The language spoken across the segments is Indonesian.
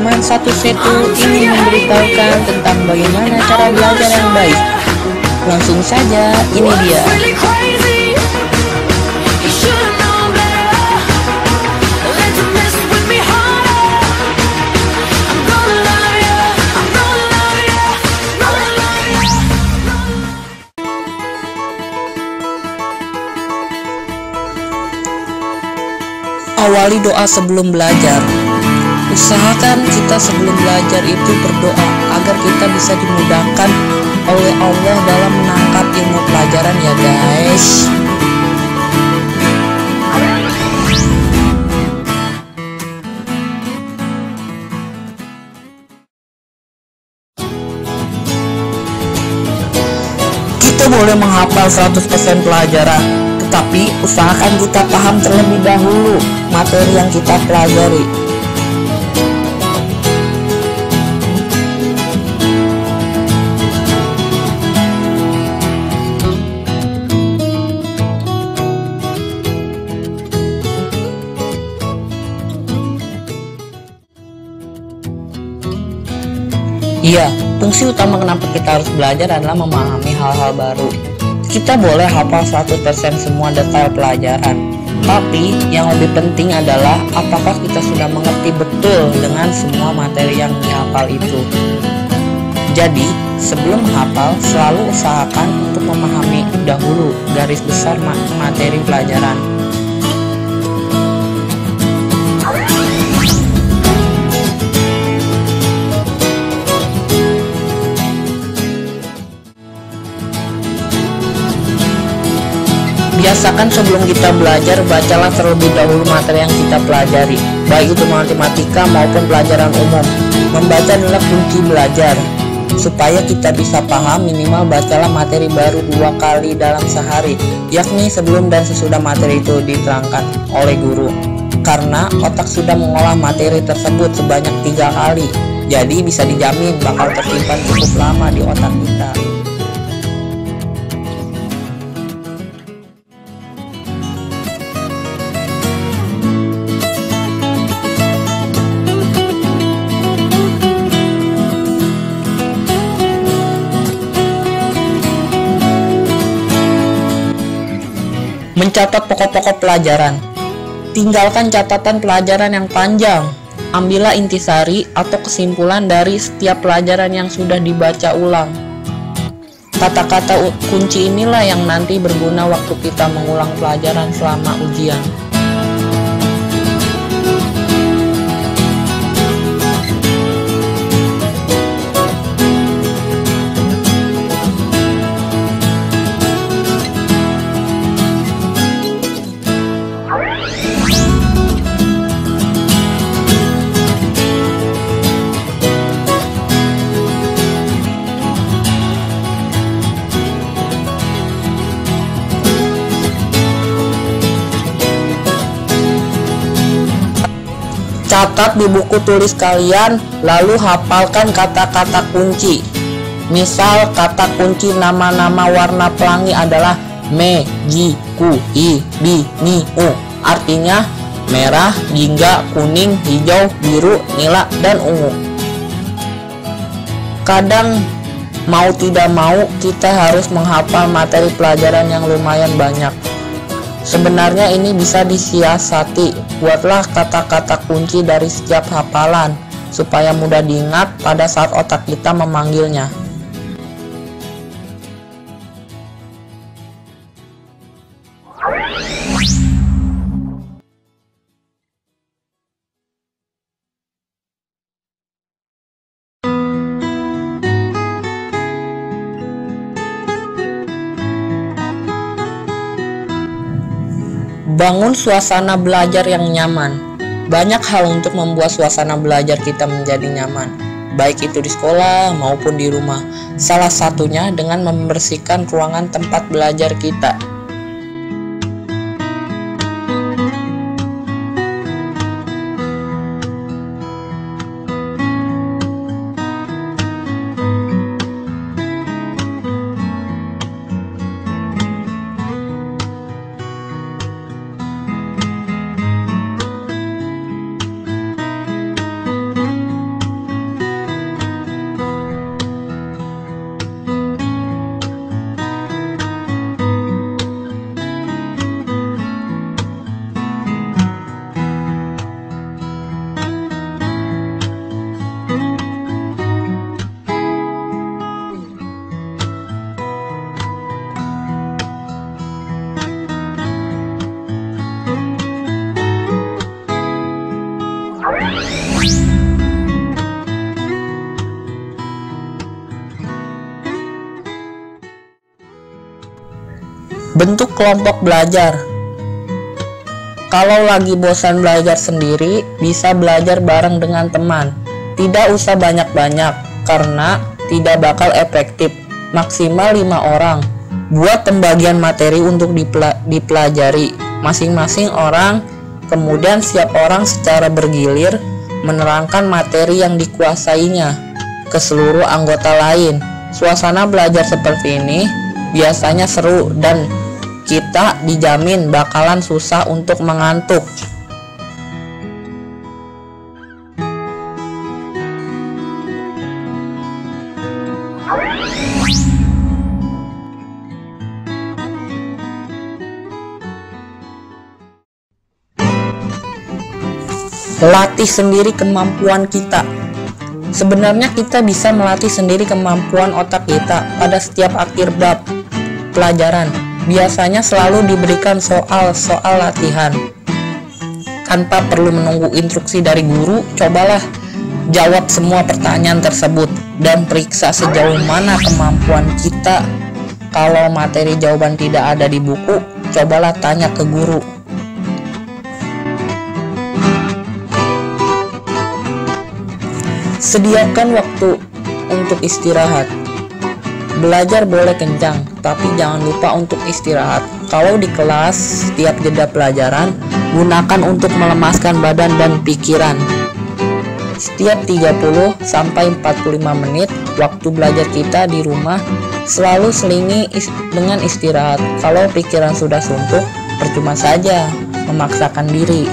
Halaman 112 ini memberitahukan tentang bagaimana cara belajar yang baik. Langsung saja, ini dia. Awali doa sebelum belajar. Usahakan kita sebelum belajar itu berdoa agar kita bisa dimudahkan oleh Allah dalam menangkap ilmu pelajaran ya guys. Kita boleh menghafal 100% pelajaran, tetapi usahakan kita paham terlebih dahulu materi yang kita pelajari. Iya, fungsi utama kenapa kita harus belajar adalah memahami hal-hal baru. Kita boleh hafal 100% semua detail pelajaran, tapi yang lebih penting adalah apakah kita sudah mengerti betul dengan semua materi yang dihafal itu. Jadi, sebelum menghafal, selalu usahakan untuk memahami dahulu garis besar materi pelajaran. Biasakan sebelum kita belajar, bacalah terlebih dahulu materi yang kita pelajari, baik itu matematika maupun pelajaran umum. Membaca adalah kunci belajar. Supaya kita bisa paham, minimal bacalah materi baru 2 kali dalam sehari, yakni sebelum dan sesudah materi itu diterangkan oleh guru. Karena otak sudah mengolah materi tersebut sebanyak 3 kali, jadi bisa dijamin bakal tersimpan cukup lama di otak kita. Mencatat pokok-pokok pelajaran. Tinggalkan catatan pelajaran yang panjang. Ambillah intisari atau kesimpulan dari setiap pelajaran yang sudah dibaca ulang. Kata-kata kunci inilah yang nanti berguna waktu kita mengulang pelajaran selama ujian. Catat di buku tulis kalian, lalu hafalkan kata-kata kunci. Misal kata kunci nama-nama warna pelangi adalah me, ji, ku, i, bi, ni, u. Artinya merah, jingga, kuning, hijau, biru, nila, dan ungu. Kadang mau tidak mau kita harus menghafal materi pelajaran yang lumayan banyak. Sebenarnya ini bisa disiasati. Buatlah kata-kata kunci dari setiap hafalan supaya mudah diingat pada saat otak kita memanggilnya. Bangun suasana belajar yang nyaman. Banyak hal untuk membuat suasana belajar kita menjadi nyaman, baik itu di sekolah maupun di rumah. Salah satunya dengan membersihkan ruangan tempat belajar kita. Bentuk kelompok belajar. Kalau lagi bosan belajar sendiri, bisa belajar bareng dengan teman. Tidak usah banyak-banyak, karena tidak bakal efektif. Maksimal 5 orang. Buat pembagian materi untuk dipelajari masing-masing orang, kemudian setiap orang secara bergilir menerangkan materi yang dikuasainya ke seluruh anggota lain. Suasana belajar seperti ini biasanya seru dan kita dijamin bakalan susah untuk mengantuk. Latih sendiri kemampuan kita. Sebenarnya kita bisa melatih sendiri kemampuan otak kita pada setiap akhir bab pelajaran. Biasanya selalu diberikan soal-soal latihan. Tanpa perlu menunggu instruksi dari guru, cobalah jawab semua pertanyaan tersebut dan periksa sejauh mana kemampuan kita. Kalau materi jawaban tidak ada di buku, cobalah tanya ke guru. Sediakan waktu untuk istirahat. Belajar boleh kencang, tapi jangan lupa untuk istirahat. Kalau di kelas, setiap jeda pelajaran, gunakan untuk melemaskan badan dan pikiran. Setiap 30-45 menit waktu belajar kita di rumah, selalu selingi dengan istirahat. Kalau pikiran sudah suntuk, percuma saja memaksakan diri.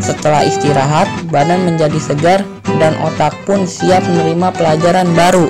Setelah istirahat, badan menjadi segar dan otak pun siap menerima pelajaran baru.